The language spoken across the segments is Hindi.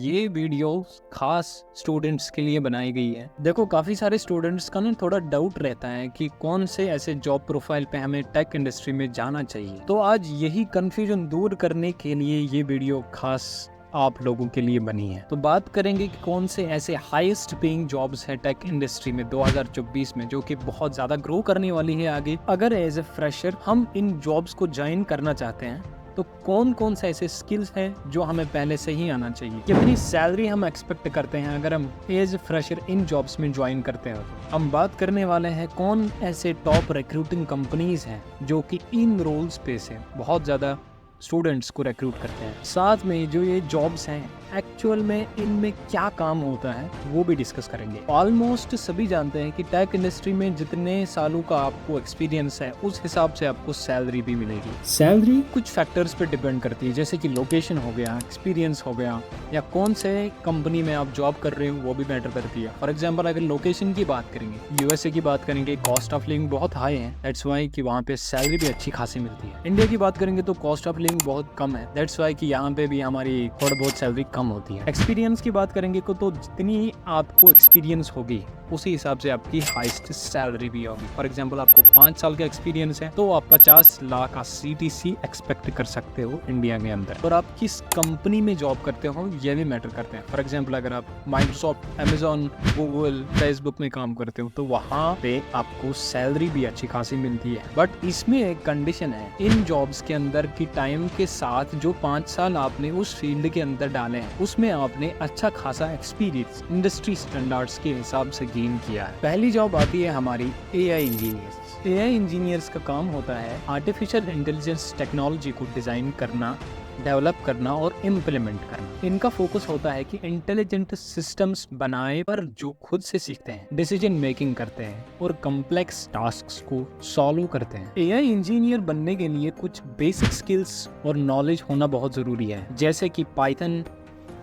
ये वीडियो खास स्टूडेंट्स के लिए बनाई गई है। देखो, काफ़ी सारे स्टूडेंट्स का ना थोड़ा डाउट रहता है कि कौन से ऐसे जॉब प्रोफाइल पे हमें टेक इंडस्ट्री में जाना चाहिए। तो आज यही कंफ्यूजन दूर करने के लिए ये वीडियो खास आप लोगों के लिए बनी है। तो बात करेंगे कि कौन से ऐसे हाईएस्ट पेइंग जॉब्स है टेक इंडस्ट्री में 2024 में, जो कि बहुत ज़्यादा ग्रो करने वाली है आगे। अगर एज ए फ्रेशर हम इन जॉब्स को ज्वाइन करना चाहते हैं तो कौन कौन से ऐसे स्किल्स हैं जो हमें पहले से ही आना चाहिए, कितनी सैलरी हम एक्सपेक्ट करते हैं अगर हम एज फ्रेशर इन जॉब्स में ज्वाइन करते हैं। हम बात करने वाले हैं कौन ऐसे टॉप रिक्रूटिंग कंपनीज हैं जो कि इन रोल्स पे से बहुत ज़्यादा स्टूडेंट्स को रिक्रूट करते हैं। साथ में जो ये जॉब्स हैं एक्चुअल में इनमें क्या काम होता है वो भी डिस्कस करेंगे। ऑलमोस्ट सभी जानते हैं कि टेक इंडस्ट्री में जितने सालों का आपको एक्सपीरियंस है उस हिसाब से आपको सैलरी भी मिलेगी। सैलरी कुछ फैक्टर्स पे डिपेंड करती है, जैसे कि लोकेशन हो गया, एक्सपीरियंस हो गया, या कौन से कंपनी में आप जॉब कर रहे हो वो भी मैटर करती है। फॉर एग्जाम्पल, अगर लोकेशन की बात करेंगे, यूएसए की बात करेंगे, कॉस्ट ऑफ लिविंग बहुत हाई है, दैट्स वाई कि वहाँ पे सैलरी भी अच्छी खासी मिलती है। इंडिया की बात करेंगे तो कॉस्ट ऑफ लिविंग बहुत कम है, दैट्स वाई कि यहाँ पे भी हमारी थोड़ा बहुत सैलरी कम होती है। एक्सपीरियंस की बात करेंगे तो जितनी आपको एक्सपीरियंस होगी उसी हिसाब से आपकी हाईएस्ट सैलरी भी होगी। फॉर एग्जांपल, आपको 5 साल का एक्सपीरियंस है तो आप 50 लाख का सीटीसी एक्सपेक्ट कर सकते हो इंडिया के अंदर। और आप किस कंपनी में जॉब करते हो ये भी मैटर करते हैं। फॉर एग्जांपल, अगर आप माइक्रोसॉफ्ट, अमेजॉन, गूगल, फेसबुक में काम करते हो तो वहाँ पे आपको सैलरी भी अच्छी खासी मिलती है। बट इसमें एक कंडीशन है, इन जॉब्स के अंदर की टाइम के साथ जो 5 साल आपने उस फील्ड के अंदर डाले हैं उसमें आपने अच्छा खासा एक्सपीरियंस इंडस्ट्री स्टैंडर्ड्स के हिसाब से गेन किया है। पहली जॉब आती है हमारी एआई इंजीनियर्स। एआई इंजीनियर्स का काम होता है आर्टिफिशियल इंटेलिजेंस टेक्नोलॉजी को डिजाइन करना, डेवलप करना और इम्प्लीमेंट करना। इनका फोकस होता है कि इंटेलिजेंट सिस्टम्स बनाए पर जो खुद से सीखते हैं, डिसीजन मेकिंग करते हैं और कॉम्प्लेक्स टास्क्स को सॉल्व करते हैं। एआई इंजीनियर बनने के लिए कुछ बेसिक स्किल्स और नॉलेज होना बहुत जरूरी है, जैसे कि Python,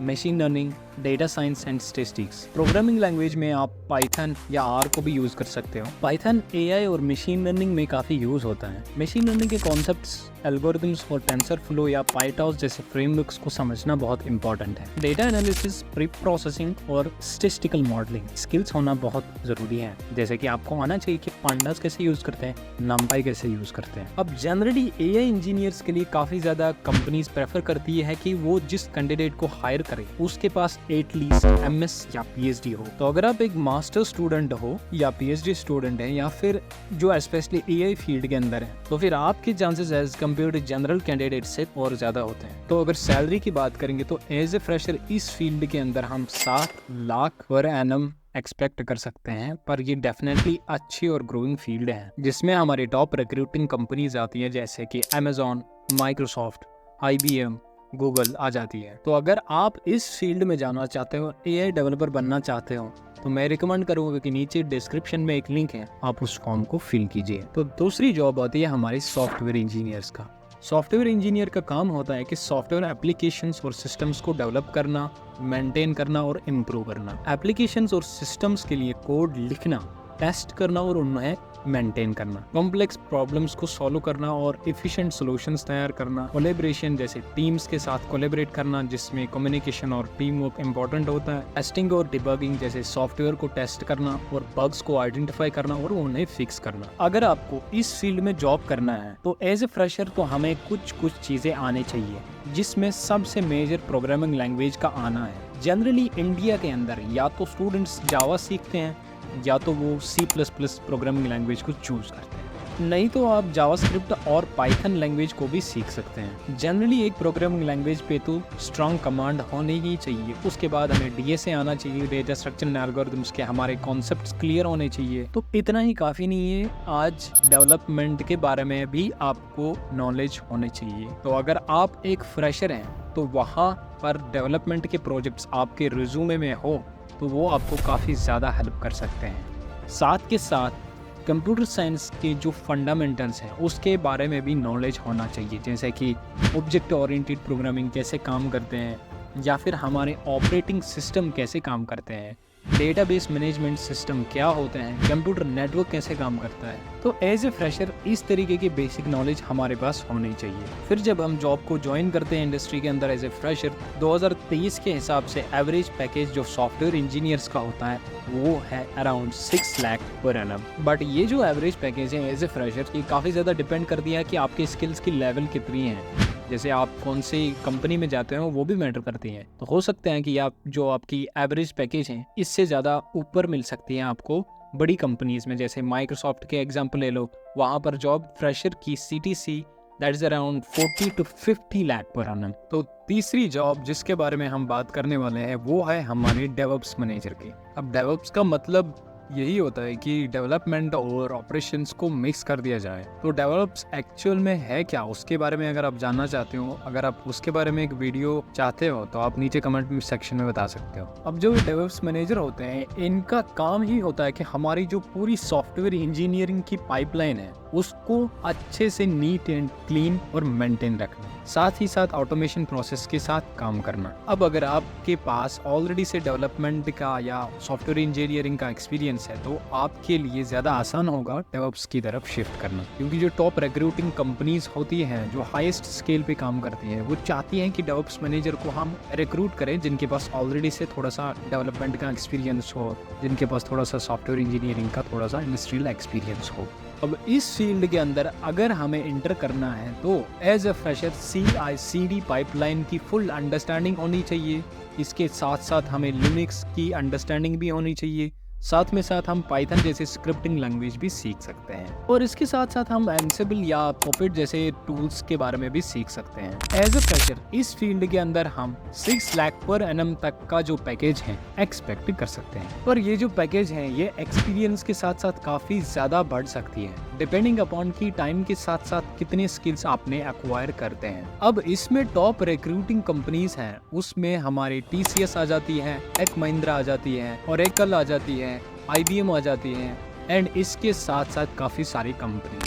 machine learning, data science and statistics. Programming language में आप पाइथन या आर को भी यूज कर सकते हो। पाइथन एआई और मशीन लर्निंग में काफी यूज होता है। मशीन लर्निंग के कॉन्सेप्ट्स, एल्गोरिथम्स और टेंसर फ्लो या पाइटॉर्च जैसे फ्रेमवर्क्स को समझना बहुत इंपॉर्टेंट है। डेटा एनालिसिस, प्री प्रोसेसिंग और स्टैटिस्टिकल मॉडलिंग स्किल्स होना बहुत जरूरी है, जैसे कि आपको आना चाहिए कि पांडास कैसे यूज करते हैं, नंपाई कैसे यूज करते हैं। अब जनरली एआई इंजीनियर्स के लिए काफी ज्यादा कंपनीज प्रेफर करती है कि वो जिस कैंडिडेट को हायर करे उसके पास एटलीस्ट एमएस या पीएचडी हो। तो अगर आप एक मास्टर स्टूडेंट हो या पीएचडी स्टूडेंट है या फिर जो स्पेशली एआई फील्ड के अंदर है, तो फिर आपके chances as compare to general candidate से और ज्यादा होते हैं। तो अगर सैलरी की बात करेंगे तो एज ए फ्रेशर इस फील्ड के अंदर हम 7 लाख पर एनम एक्सपेक्ट कर सकते हैं। पर ये डेफिनेटली अच्छी और ग्रोइंग फील्ड है जिसमें हमारी टॉप रिक्रूटिंग कंपनीज आती है, जैसे कि अमेजॉन, माइक्रोसॉफ्ट, आईबीएम, गूगल आ जाती है। तो अगर आप इस फील्ड में जाना चाहते हो, एआई डेवलपर बनना चाहते हो, तो मैं रिकमेंड करूंगा कि नीचे डिस्क्रिप्शन में एक लिंक है, आप उस फॉर्म को फिल कीजिए। तो दूसरी जॉब आती है हमारी सॉफ्टवेयर इंजीनियर्स का। सॉफ्टवेयर इंजीनियर का काम होता है कि सॉफ्टवेयर एप्लीकेशंस और सिस्टम्स को डेवलप करना, मेंटेन करना और इम्प्रूव करना। एप्लीकेशंस और सिस्टम्स के लिए कोड लिखना, टेस्ट करना और उन्हें मेंटेन करना, कॉम्प्लेक्स प्रॉब्लम्स को सॉल्व करना और एफिशिएंट सॉल्यूशंस तैयार करना, कोलैबोरेशन जैसे टीम्स के साथ कोलैबोरेट करना जिसमें कम्युनिकेशन और टीम वर्क इंपॉर्टेंट होता है, टेस्टिंग और डिबगिंग जैसे सॉफ्टवेयर को टेस्ट करना और बग्स को आइडेंटिफाई करना और उन्हें फिक्स करना। अगर आपको इस फील्ड में जॉब करना है तो एज ए फ्रेशर तो हमें कुछ चीजें आने चाहिए, जिसमें सबसे मेजर प्रोग्रामिंग लैंग्वेज का आना है। जनरली इंडिया के अंदर या तो स्टूडेंट्स जावा सीखते हैं या तो वो C++ प्रोग्रामिंग लैंग्वेज को चूज करते हैं, नहीं तो आप जावास्क्रिप्ट और पाइथन लैंग्वेज को भी सीख सकते हैं। जनरली एक प्रोग्रामिंग लैंग्वेज पे तो स्ट्रॉन्ग कमांड होने ही चाहिए। उसके बाद हमें डीएसए आना चाहिए, डेटा स्ट्रक्चर एंड एल्गोरिथम्स के हमारे कॉन्सेप्ट्स क्लियर होने चाहिए। तो इतना ही काफ़ी नहीं है, आज डेवलपमेंट के बारे में भी आपको नॉलेज होने चाहिए। तो अगर आप एक फ्रेशर हैं तो वहाँ पर डेवलपमेंट के प्रोजेक्ट्स आपके रिज्यूमे में हो तो वो आपको काफ़ी ज़्यादा हेल्प कर सकते हैं। साथ के साथ कंप्यूटर साइंस के जो फंडामेंटल्स हैं उसके बारे में भी नॉलेज होना चाहिए, जैसे कि ऑब्जेक्ट ओरिएंटेड प्रोग्रामिंग कैसे काम करते हैं या फिर हमारे ऑपरेटिंग सिस्टम कैसे काम करते हैं, डेटाबेस मैनेजमेंट सिस्टम क्या होते हैं, कंप्यूटर नेटवर्क कैसे काम करता है। तो एज ए फ्रेशर इस तरीके की बेसिक नॉलेज हमारे पास होनी चाहिए। फिर जब हम जॉब को ज्वाइन करते हैं इंडस्ट्री के अंदर एज ए फ्रेशर, 2023 के हिसाब से एवरेज पैकेज जो सॉफ्टवेयर इंजीनियर्स का होता है वो है around 6 lakh per annum. But ये जो एवरेज पैकेज है एज ए फ्रेशर, ये काफ़ी ज़्यादा डिपेंड कर दिया है कि आपके स्किल्स की लेवल कितनी है। जैसे आप कौन सी कंपनी में जाते हो वो भी मैटर करती है। तो हो सकता है कि आप जो आपकी एवरेज पैकेज है इससे ज़्यादा ऊपर मिल सकती है आपको बड़ी कंपनीज में। जैसे माइक्रोसॉफ्ट के एग्जांपल ले लो, वहाँ पर जॉब फ्रेशर की CTC that is around 40 to 50 lakh per annum. तो तीसरी जॉब जिसके बारे में हम बात करने वाले हैं वो है हमारे डेवऑप्स मैनेजर की। अब डेवऑप्स का मतलब यही होता है कि डेवलपमेंट और ऑपरेशंस को मिक्स कर दिया जाए। तो डेवलप्स एक्चुअल में है क्या, उसके बारे में अगर आप जानना चाहते हो, अगर आप उसके बारे में एक वीडियो चाहते हो तो आप नीचे कमेंट सेक्शन में बता सकते हो। अब जो डेवलप्स मैनेजर होते हैं इनका काम ही होता है कि हमारी जो पूरी सॉफ्टवेयर इंजीनियरिंग की पाइपलाइन है उसको अच्छे से नीट एंड क्लीन और मेंटेन रखना, साथ ही साथ ऑटोमेशन प्रोसेस के साथ काम करना। अब अगर आपके पास ऑलरेडी से डेवलपमेंट का या सॉफ्टवेयर इंजीनियरिंग का एक्सपीरियंस है तो आपके लिए ज़्यादा आसान होगा डेवऑप्स की तरफ शिफ्ट करना, क्योंकि जो टॉप रिक्रूटिंग कंपनीज होती हैं जो हाईएस्ट स्केल पे काम करती हैं वो चाहती हैं कि डेवऑप्स मैनेजर को हम रिक्रूट करें जिनके पास ऑलरेडी से थोड़ा सा डेवलपमेंट का एक्सपीरियंस हो, जिनके पास थोड़ा सा सॉफ्टवेयर इंजीनियरिंग का थोड़ा सा इंडस्ट्रियल एक्सपीरियंस हो। अब इस फील्ड के अंदर अगर हमें इंटर करना है तो as a fresher CI/CD pipeline की फुल अंडरस्टैंडिंग होनी चाहिए। इसके साथ साथ हमें लिनक्स की अंडरस्टैंडिंग भी होनी चाहिए। साथ में साथ हम पाइथन जैसे स्क्रिप्टिंग लैंग्वेज भी सीख सकते हैं और इसके साथ साथ हम एंसिबल या पॉपिट जैसे टूल्स के बारे में भी सीख सकते हैं। एज ए फ्रेशर इस फील्ड के अंदर हम 6 लाख पर एनम तक का जो पैकेज है एक्सपेक्ट कर सकते हैं। पर ये जो पैकेज है ये एक्सपीरियंस के साथ साथ काफी ज्यादा बढ़ सकती है डिपेंडिंग अपॉन की टाइम के साथ साथ कितने स्किल्स आपने एक्वायर करते हैं। अब इसमें टॉप रिक्रूटिंग कंपनीज हैं, उसमें हमारी TCS आ जाती है, टेक महिंद्रा आ जाती है, ओरेकल आ जाती है, IBM आ जाती है एंड इसके साथ साथ काफ़ी सारी कंपनी।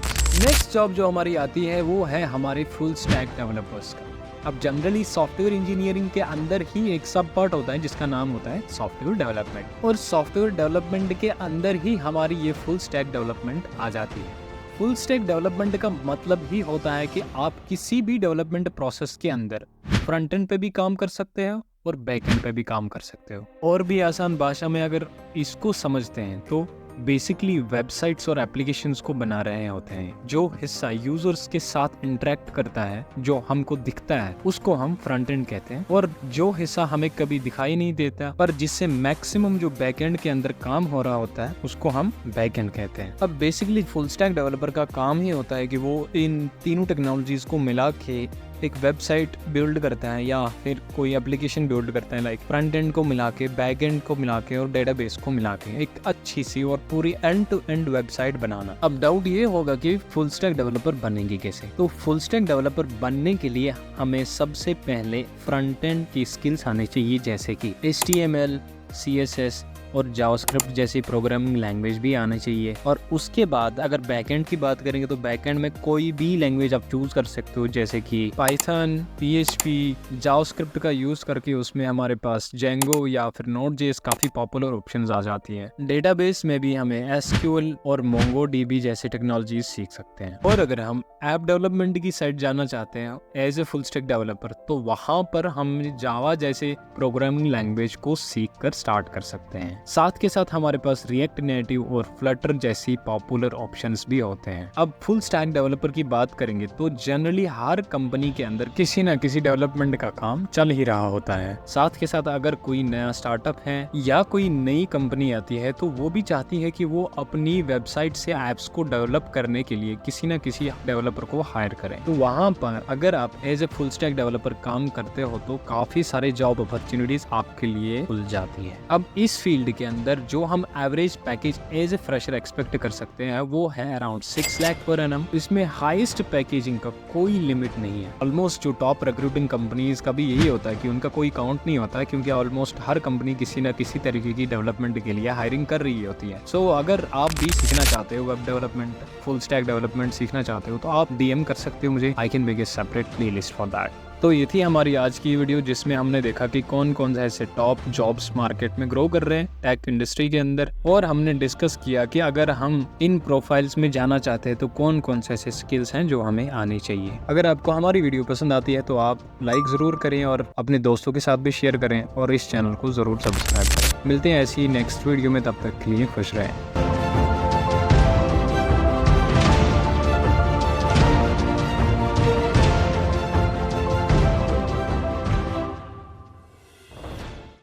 नेक्स्ट जॉब जो हमारी आती है वो है हमारे फुल स्टैक डेवलपर्स का। अब जनरली सॉफ्टवेयर इंजीनियरिंग के अंदर ही एक सब पार्ट होता है जिसका नाम होता है सॉफ्टवेयर डेवलपमेंट, और सॉफ्टवेयर डेवलपमेंट के अंदर ही हमारी ये फुल स्टैक डेवलपमेंट आ जाती है। फुल स्टैक डेवलपमेंट का मतलब ही होता है कि आप किसी भी डेवलपमेंट प्रोसेस के अंदर फ्रंट एंड पे भी काम कर सकते हो और बैक एंड पे भी काम कर सकते हो। और भी आसान भाषा में अगर इसको समझते हैं तो बेसिकली वेबसाइट्स और एप्लीकेशंस को बना रहे होते हैं। जो हिस्सा यूजर्स के साथ इंटरेक्ट करता है, जो हमको दिखता है, उसको हम फ्रंट एंड कहते हैं, और जो हिस्सा हमें कभी दिखाई नहीं देता पर जिससे मैक्सिमम जो बैक एंड के अंदर काम हो रहा होता है उसको हम बैक एंड कहते हैं। अब बेसिकली फुल स्टैक डेवलपर का काम ही होता है कि वो इन तीनों टेक्नोलॉजीज को मिला के एक वेबसाइट बिल्ड करता है या फिर कोई एप्लीकेशन बिल्ड करता है, लाइक फ्रंट एंड को मिला के, बैक एंड को मिला के और डेटाबेस को मिला के एक अच्छी सी और पूरी एंड टू एंड वेबसाइट बनाना। अब डाउट ये होगा कि फुल स्टैक डेवलपर बनेंगे कैसे। तो फुल स्टैक डेवलपर बनने के लिए हमें सबसे पहले फ्रंट एंड की स्किल्स आनी चाहिए, जैसे कि HTML, CSS और जावास्क्रिप्ट जैसी प्रोग्रामिंग लैंग्वेज भी आनी चाहिए। और उसके बाद अगर बैकएंड की बात करेंगे तो बैकएंड में कोई भी लैंग्वेज आप चूज कर सकते हो, जैसे कि पाइथन, PHP, जावास्क्रिप्ट का यूज करके उसमें हमारे पास जेंगो या फिर नोड.js काफी पॉपुलर ऑप्शंस आ जाती हैं। डेटाबेस में भी हमें SQL और MongoDB जैसे टेक्नोलॉजीज सीख सकते हैं। और अगर हम ऐप डेवलपमेंट की साइड जाना चाहते हैं as a full stack developer तो वहां पर हम जावा जैसे प्रोग्रामिंग लैंग्वेज को सीख कर स्टार्ट कर सकते हैं। साथ के साथ हमारे पास रिएक्ट नेटिव और फ्लटर जैसी पॉपुलर ऑप्शंस भी होते हैं। अब फुल स्टैक डेवलपर की बात करेंगे तो जनरली हर कंपनी के अंदर किसी न किसी डेवलपमेंट का काम चल ही रहा होता है। साथ के साथ अगर कोई नया स्टार्टअप है या कोई नई कंपनी आती है तो वो भी चाहती है कि वो अपनी वेबसाइट से एप्स को डेवलप करने के लिए किसी न किसी डेवलपर को हायर करें। तो वहां पर अगर आप as a full stack developer काम करते हो तो काफी सारे जॉब अपॉर्चुनिटीज आपके लिए खुल जाती है। अब इस फील्ड के अंदर जो हम average package as a fresher expect कर सकते हैं वो है अराउंड 6 लाख पर एनम। इसमें हाईएस्ट पैकेजिंग का कोई लिमिट नहीं है। ऑलमोस्ट जो टॉप रिक्रूटिंग कंपनीज का भी यही होता है कि उनका कोई काउंट नहीं होता है, क्योंकि ऑलमोस्ट हर कंपनी किसी न किसी तरीके की डेवलपमेंट के लिए हायरिंग कर रही होती है। सो अगर आप भी सीखना चाहते हो web development, full stack development सीखना चाहते हो तो आप DM कर सकते हो मुझे। I can make a separate playlist for that. तो ये थी हमारी आज की वीडियो, जिसमें हमने देखा कि कौन कौन से ऐसे टॉप जॉब्स मार्केट में ग्रो कर रहे हैं टेक इंडस्ट्री के अंदर, और हमने डिस्कस किया कि अगर हम इन प्रोफाइल्स में जाना चाहते हैं तो कौन कौन से ऐसे स्किल्स हैं जो हमें आनी चाहिए। अगर आपको हमारी वीडियो पसंद आती है तो आप लाइक जरूर करें और अपने दोस्तों के साथ भी शेयर करें और इस चैनल को जरूर सब्सक्राइब करें। मिलते हैं ऐसी नेक्स्ट वीडियो में, तब तक के लिए खुश रहें।